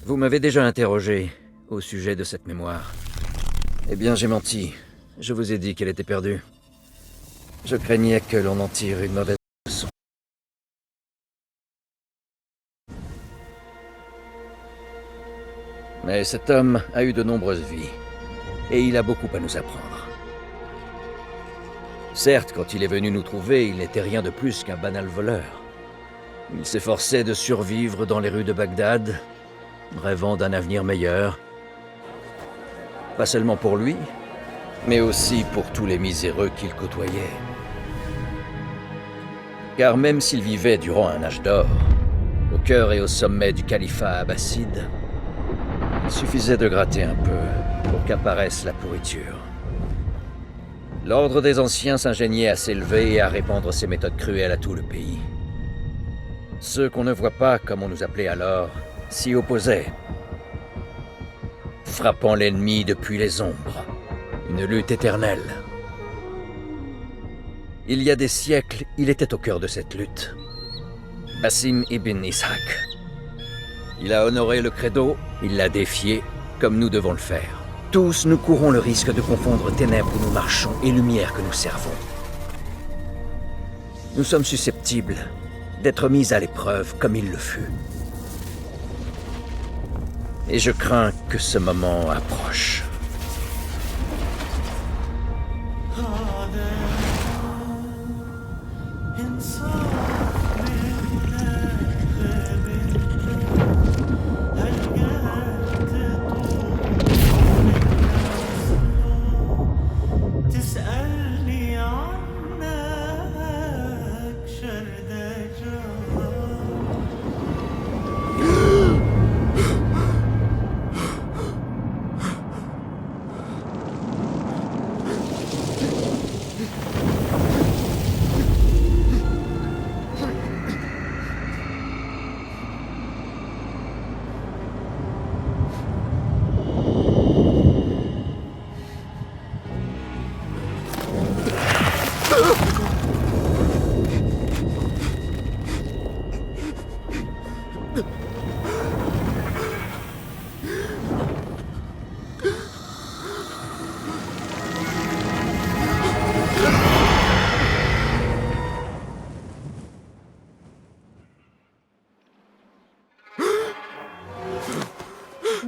Vous m'avez déjà interrogé au sujet de cette mémoire. Eh bien, j'ai menti. Je vous ai dit qu'elle était perdue. Je craignais que l'on en tire une mauvaise leçon. Mais cet homme a eu de nombreuses vies, et il a beaucoup à nous apprendre. Certes, quand il est venu nous trouver, il n'était rien de plus qu'un banal voleur. Il s'efforçait de survivre dans les rues de Bagdad, rêvant d'un avenir meilleur. Pas seulement pour lui, mais aussi pour tous les miséreux qu'il côtoyait. Car même s'il vivait durant un âge d'or, au cœur et au sommet du califat abbasside, il suffisait de gratter un peu pour qu'apparaisse la pourriture. L'ordre des anciens s'ingéniait à s'élever et à répandre ses méthodes cruelles à tout le pays. Ceux qu'on ne voit pas, comme on nous appelait alors, s'y opposaient, frappant l'ennemi depuis les ombres. Une lutte éternelle. Il y a des siècles, il était au cœur de cette lutte. Basim ibn Ishaq. Il a honoré le credo, il l'a défié, comme nous devons le faire. Tous, nous courons le risque de confondre ténèbres où nous marchons et lumière que nous servons. Nous sommes susceptibles d'être mis à l'épreuve comme il le fut. Et je crains que ce moment approche.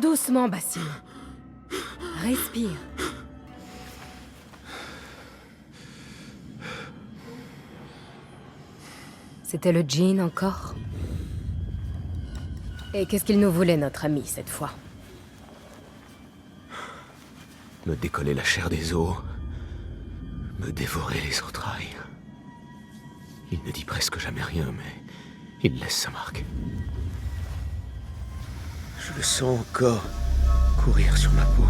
Doucement, Basim. Respire. C'était le djinn encore? Et qu'est-ce qu'il nous voulait, notre ami, cette fois? Me décoller la chair des os, me dévorer les entrailles. Il ne dit presque jamais rien, mais il laisse sa marque. Je le sens encore courir sur ma peau.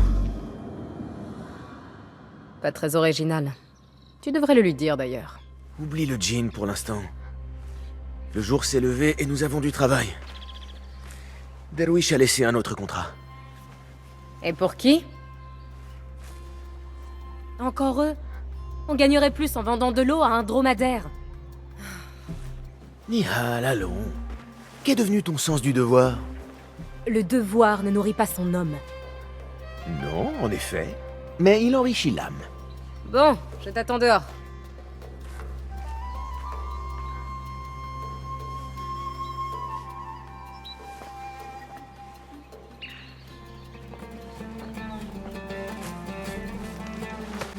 Pas très original. Tu devrais le lui dire, d'ailleurs. Oublie le djinn pour l'instant. Le jour s'est levé et nous avons du travail. Derwish a laissé un autre contrat. Et pour qui? Encore eux? On gagnerait plus en vendant de l'eau à un dromadaire. Nihal, allons. Qu'est devenu ton sens du devoir? Le devoir ne nourrit pas son homme. Non, en effet. Mais il enrichit l'âme. Bon, je t'attends dehors.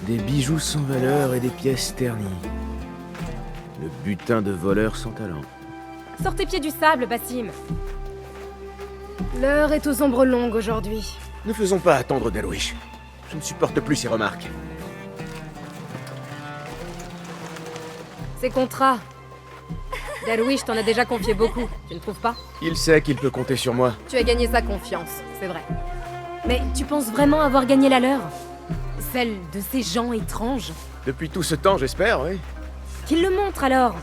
Des bijoux sans valeur et des pièces ternies. Le butin de voleur sans talent. Sors tes pieds du sable, Basim. L'heure est aux ombres longues aujourd'hui. Ne faisons pas attendre Derwish. Je ne supporte plus ses remarques. Ces contrats. Derwish t'en a déjà confié beaucoup, tu ne trouves pas? Il sait qu'il peut compter sur moi. Tu as gagné sa confiance, c'est vrai. Mais tu penses vraiment avoir gagné la leur? Celle de ces gens étranges? Depuis tout ce temps, j'espère, oui. Qu'il le montre alors!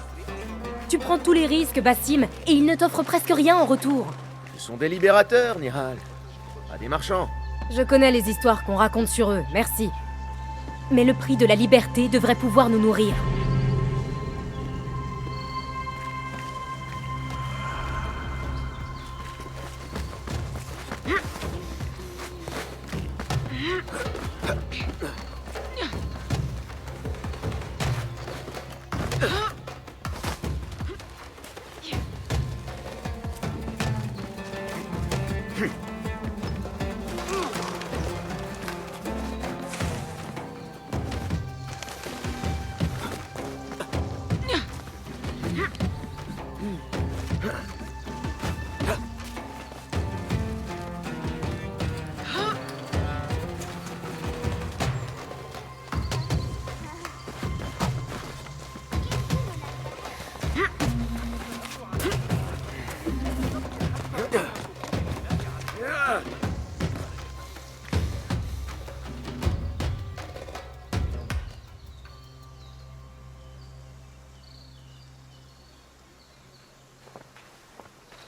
Tu prends tous les risques, Basim, et ils ne t'offrent presque rien en retour. Ce sont des libérateurs, Nihal. Pas des marchands. Je connais les histoires qu'on raconte sur eux, merci. Mais le prix de la liberté devrait pouvoir nous nourrir.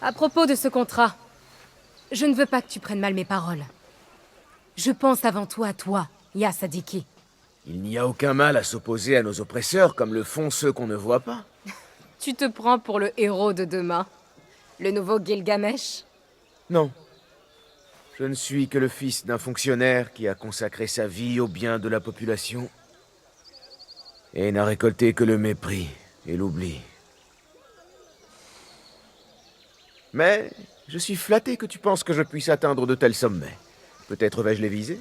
À propos de ce contrat, je ne veux pas que tu prennes mal mes paroles. Je pense avant tout à toi, Ya Sadiki. Il n'y a aucun mal à s'opposer à nos oppresseurs comme le font ceux qu'on ne voit pas. Tu te prends pour le héros de demain? Le nouveau Gilgamesh? Non. Je ne suis que le fils d'un fonctionnaire qui a consacré sa vie au bien de la population et n'a récolté que le mépris et l'oubli. Mais je suis flatté que tu penses que je puisse atteindre de tels sommets. Peut-être vais-je les viser?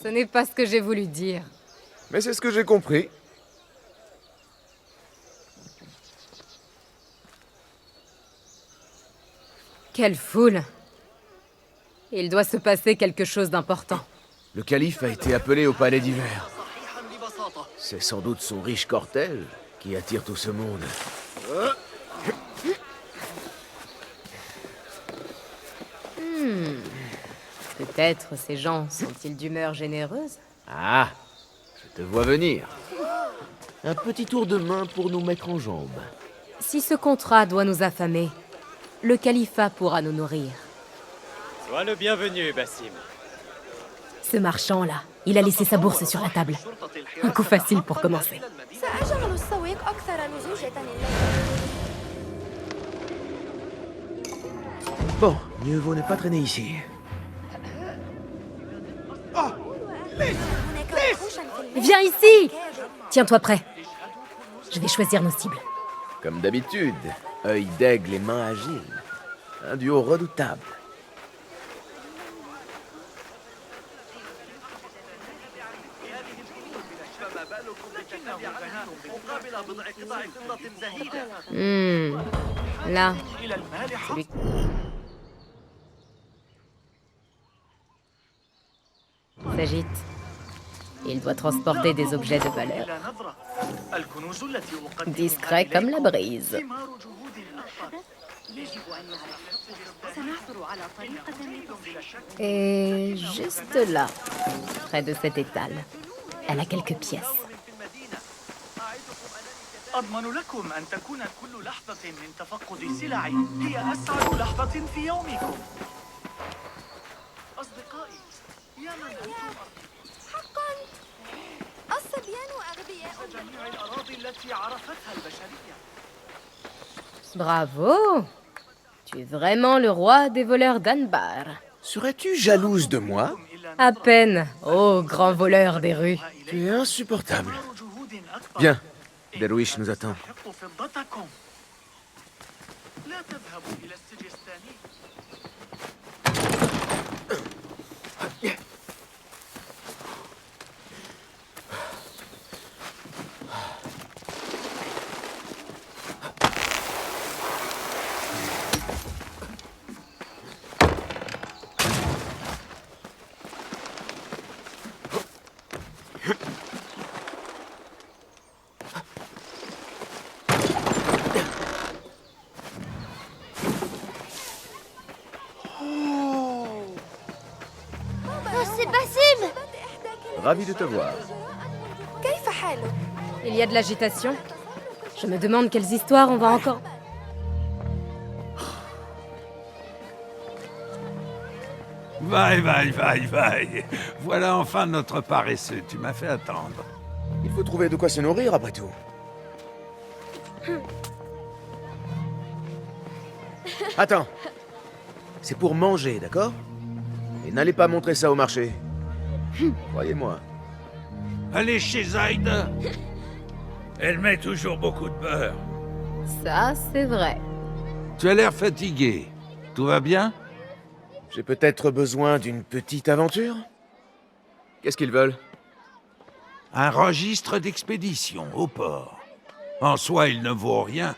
Ce n'est pas ce que j'ai voulu dire. Mais c'est ce que j'ai compris. Quelle foule! Il doit se passer quelque chose d'important. Le calife a été appelé au palais d'hiver. C'est sans doute son riche cortège qui attire tout ce monde. Peut-être ces gens sont-ils d'humeur généreuse? Ah, je te vois venir. Un petit tour de main pour nous mettre en jambes. Si ce contrat doit nous affamer, le califat pourra nous nourrir. Sois le bienvenu, Bassim. Ce marchand-là, il a laissé sa bourse sur la table. Un coup facile pour commencer. سأجعل السويق أكثر لزوجة الليل. Bon, mieux vaut ne pas traîner ici. هناك وحوشا في الليل. Viens ici! Tiens-toi prêt. Je vais choisir nos cibles. Comme d'habitude, œil d'aigle et mains agiles. Un duo redoutable. Là, celui... s'agite. Il doit transporter des objets de valeur. Discret comme la brise. Et juste là, près de cet étal, elle a quelques pièces. أضمن لكم أن تكون كل لحظة من تفقد السلع هي أسعد لحظة في يومكم. أصدقائي، يا من أنتم حقا الصبيان أغبياء. جميع الأراضي التي عرفتها البشرية. Bravo! Tu es vraiment le roi des voleurs d'Anbar. Serais-tu jalouse de moi? À peine, ô grand voleur des rues. Tu es insupportable. Bien, Derwish nous attend. أحب فضتكم. لا تذهبوا إلى السجستان. C'est Bassim. Ravi de te voir. كيف حالك؟ Il y a de l'agitation. Je me demande quelles histoires on va encore... Vaille, vaille, vaille, vaille. Voilà enfin notre paresseux. Tu m'as fait attendre. Il faut trouver de quoi se nourrir après tout. Attends. C'est pour manger, d'accord? Et n'allez pas montrer ça au marché. Croyez-moi. Allez chez Zaïda. Elle met toujours beaucoup de beurre. Ça, c'est vrai. Tu as l'air fatigué. Tout va bien? J'ai peut-être besoin d'une petite aventure? Qu'est-ce qu'ils veulent? Un registre d'expédition au port. En soi, il ne vaut rien,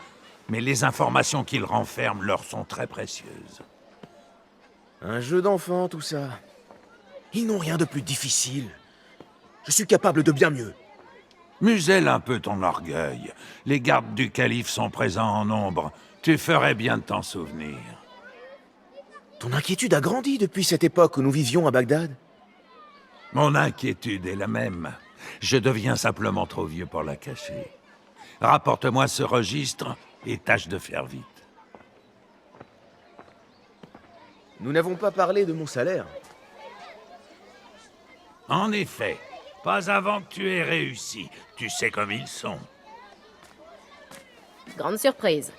mais les informations qu'il renferme leur sont très précieuses. Un jeu d'enfant, tout ça. Ils n'ont rien de plus difficile. Je suis capable de bien mieux. Muselle un peu ton orgueil. Les gardes du calife sont présents en nombre. Tu ferais bien de t'en souvenir. Ton inquiétude a grandi depuis cette époque où nous vivions à Bagdad. Mon inquiétude est la même. Je deviens simplement trop vieux pour la cacher. Rapporte-moi ce registre et tâche de faire vite. Nous n'avons pas parlé de mon salaire. En effet, pas avant que tu aies réussi. Tu sais comme ils sont. Grande surprise.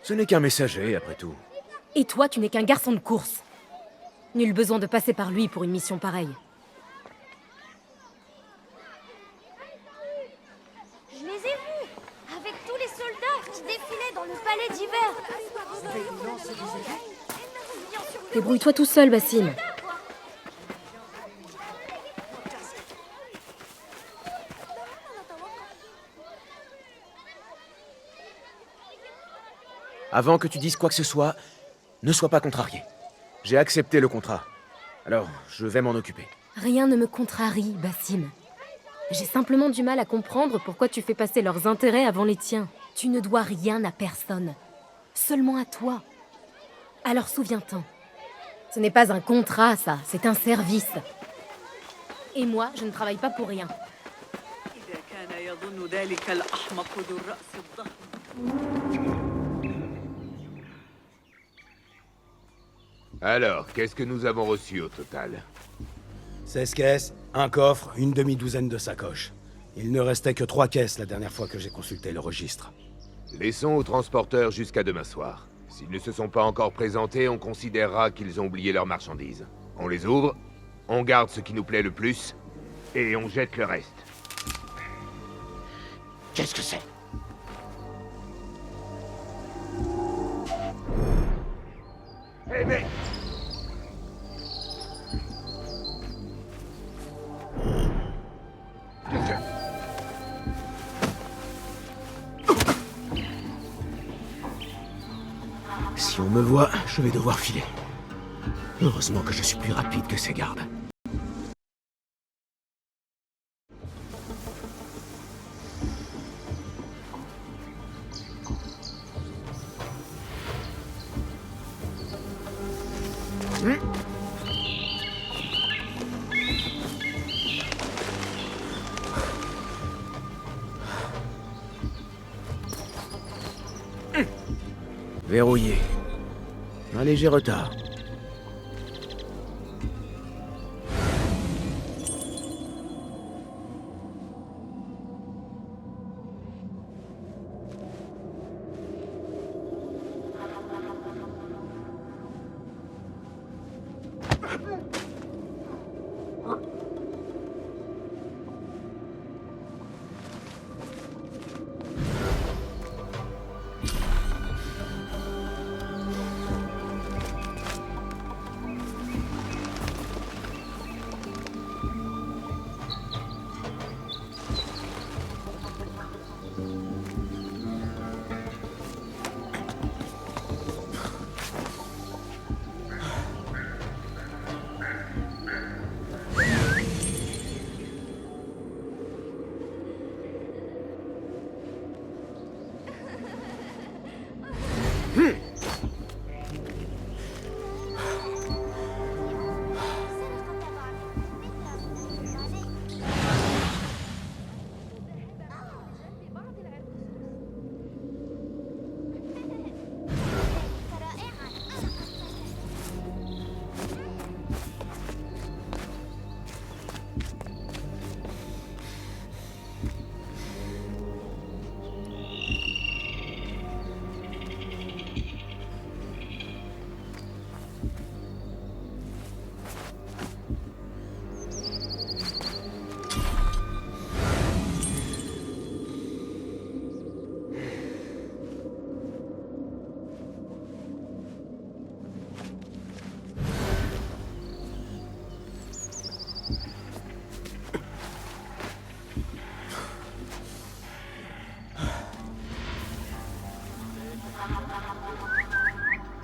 Ce n'est qu'un messager, après tout. Et toi, tu n'es qu'un garçon de course. Nul besoin de passer par lui pour une mission pareille. Je les ai vus, avec tous les soldats qui défilaient dans le palais d'hiver. Débrouille-toi tout seul, Bassim. Avant que tu dises quoi que ce soit, ne sois pas contrarié. J'ai accepté le contrat. Alors, je vais m'en occuper. Rien ne me contrarie, Bassim. J'ai simplement du mal à comprendre pourquoi tu fais passer leurs intérêts avant les tiens. Tu ne dois rien à personne. Seulement à toi. Alors souviens-t'en. Ce n'est pas un contrat, ça. C'est un service. Et moi, je ne travaille pas pour rien. إذا كان يظن ذلك الأحمق ذو الرأس الضخم. Alors, qu'est-ce que nous avons reçu au total? 16 caisses, un coffre, une demi-douzaine de sacoches. Il ne restait que 3 caisses la dernière fois que j'ai consulté le registre. Laissons aux transporteurs jusqu'à demain soir. S'ils ne se sont pas encore présentés, on considérera qu'ils ont oublié leurs marchandises. On les ouvre, on garde ce qui nous plaît le plus, et on jette le reste. Qu'est-ce que c'est? Eh mais... Si on me voit, je vais devoir filer. Heureusement que je suis plus rapide que ces gardes. Verrouillé. Un léger retard.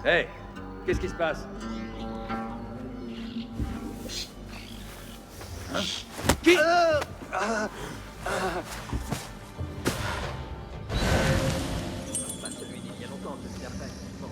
Hey, qu'est-ce qui se passe? Hein? Qui? Pas celui d'il y a longtemps, je suis certain. Bon.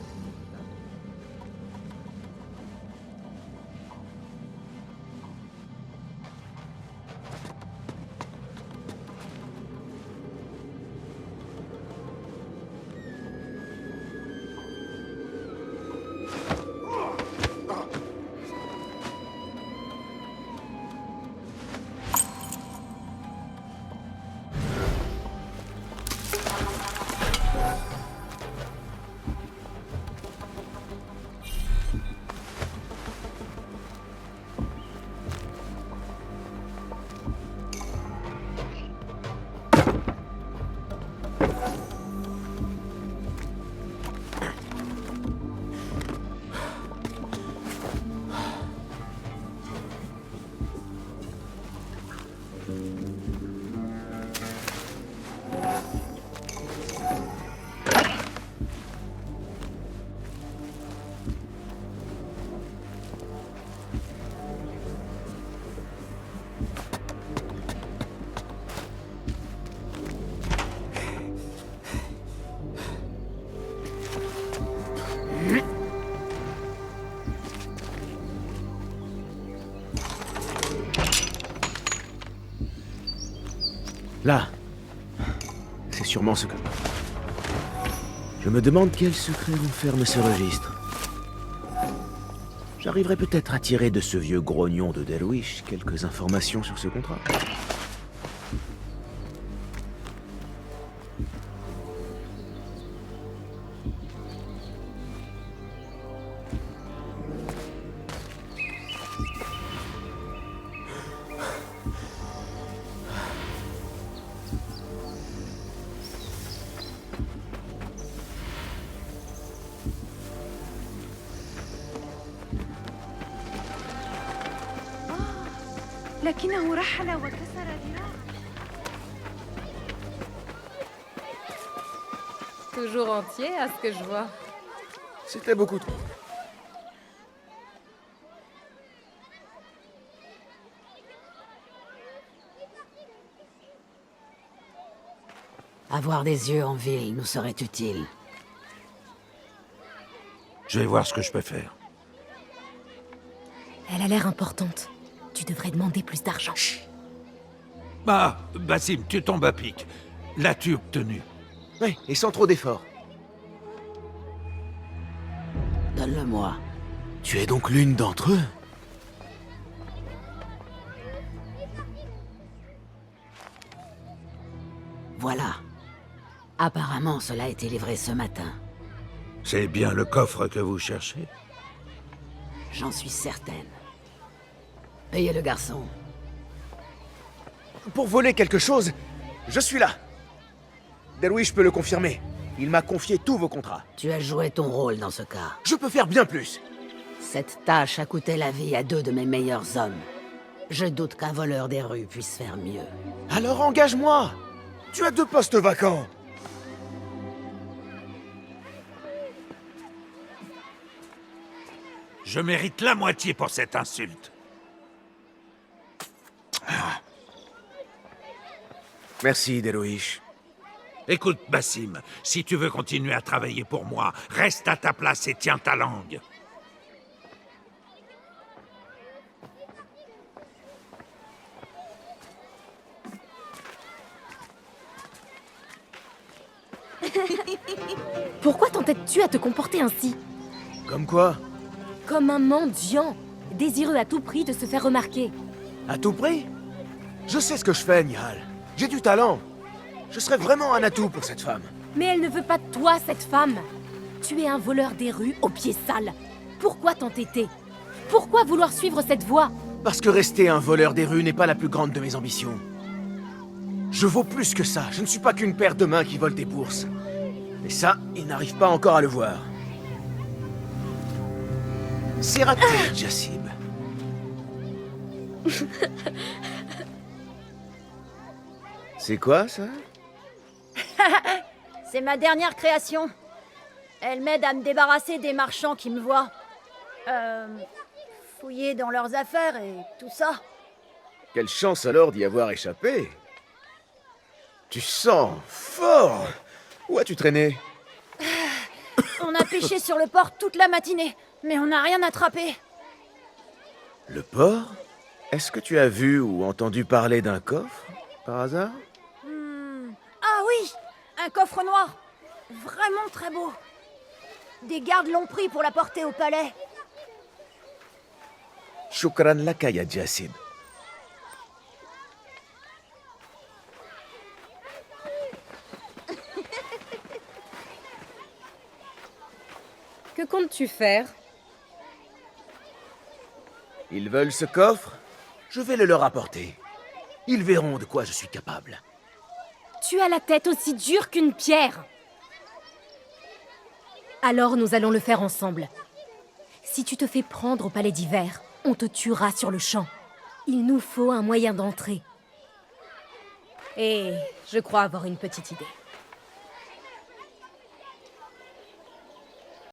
Là. C'est sûrement ce que... Je me demande quel secret renferme ce registre. J'arriverai peut-être à tirer de ce vieux grognon de Derwish quelques informations sur ce contrat. لكنه رحل وكسر ذراعه. Toujours entier, à ce que je vois. C'était beaucoup trop. Avoir des yeux en ville nous serait utile. Je vais voir ce que je peux faire. Elle a l'air importante. Tu devrais demander plus d'argent. Bah, Basim, tu tombes à pic. L'as-tu obtenu? Oui, et sans trop d'efforts. Donne-le-moi. Tu es donc l'une d'entre eux? Voilà. Apparemment, cela a été livré ce matin. C'est bien le coffre que vous cherchez? J'en suis certaine. Payez le garçon. Pour voler quelque chose, je suis là. Derwish peut le confirmer. Il m'a confié tous vos contrats. Tu as joué ton rôle dans ce cas. Je peux faire bien plus. Cette tâche a coûté la vie à 2 de mes meilleurs hommes. Je doute qu'un voleur des rues puisse faire mieux. Alors engage-moi. Tu as 2 postes vacants. Je mérite la moitié pour cette insulte. Merci, Derwish. Écoute, Basim, si tu veux continuer à travailler pour moi, reste à ta place et tiens ta langue. Pourquoi t'entêtes-tu à te comporter ainsi? Comme quoi? Comme un mendiant, désireux à tout prix de se faire remarquer. À tout prix? Je sais ce que je fais, Nihal. J'ai du talent. Je serais vraiment un atout pour cette femme. Mais elle ne veut pas de toi, cette femme. Tu es un voleur des rues aux pieds sales. Pourquoi t'entêter? Pourquoi vouloir suivre cette voie? Parce que rester un voleur des rues n'est pas la plus grande de mes ambitions. Je vaux plus que ça. Je ne suis pas qu'une paire de mains qui vole des bourses. Et ça, ils n'arrivent pas encore à le voir. C'est raté, Jassib. C'est quoi, ça? C'est ma dernière création. Elle m'aide à me débarrasser des marchands qui me voient. Fouiller dans leurs affaires et tout ça. Quelle chance alors d'y avoir échappé. Tu sens fort. Où as-tu traîné? On a pêché sur le port toute la matinée, mais on n'a rien attrapé. Le port? Est-ce que tu as vu ou entendu parler d'un coffre, par hasard? Ah oui, un coffre noir. Vraiment très beau. Des gardes l'ont pris pour la porter au palais. Shukran laka ya Jassim. Que comptes-tu faire? Ils veulent ce coffre? Je vais le leur apporter. Ils verront de quoi je suis capable. Tu as la tête aussi dure qu'une pierre. Alors nous allons le faire ensemble. Si tu te fais prendre au palais d'hiver, on te tuera sur le champ. Il nous faut un moyen d'entrer. Et je crois avoir une petite idée.